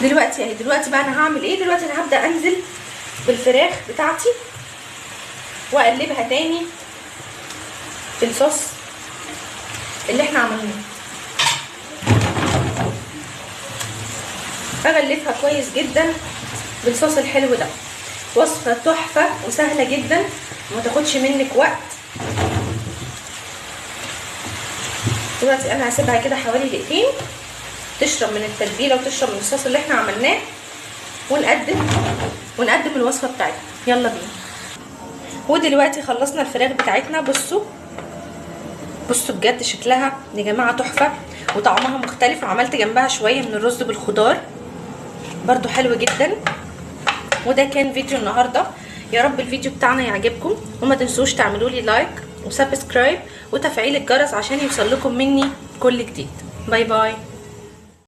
دلوقتي بقى انا هعمل ايه؟ دلوقتي انا هبدا انزل بالفراخ بتاعتي واقلبها تاني في الصوص اللي احنا عملناه. اغلفها كويس جدا بالصوص الحلو ده. وصفه تحفه وسهله جدا وما تاخدش منك وقت. دلوقتي انا هسيبها كده حوالي دقيقتين تشرب من التتبيله وتشرب من الصوص اللي احنا عملناه، ونقدم الوصفه بتاعتنا. يلا بينا. ودلوقتي خلصنا الفراخ بتاعتنا. بصوا بجد شكلها يا جماعه تحفه وطعمها مختلف، وعملت جنبها شويه من الرز بالخضار برضو حلو جدا. وده كان فيديو النهارده، يا رب الفيديو بتاعنا يعجبكم، وما تنسوش تعملوا لي لايك وسبسكرايب وتفعيل الجرس عشان يوصل لكم مني كل جديد. باي باي.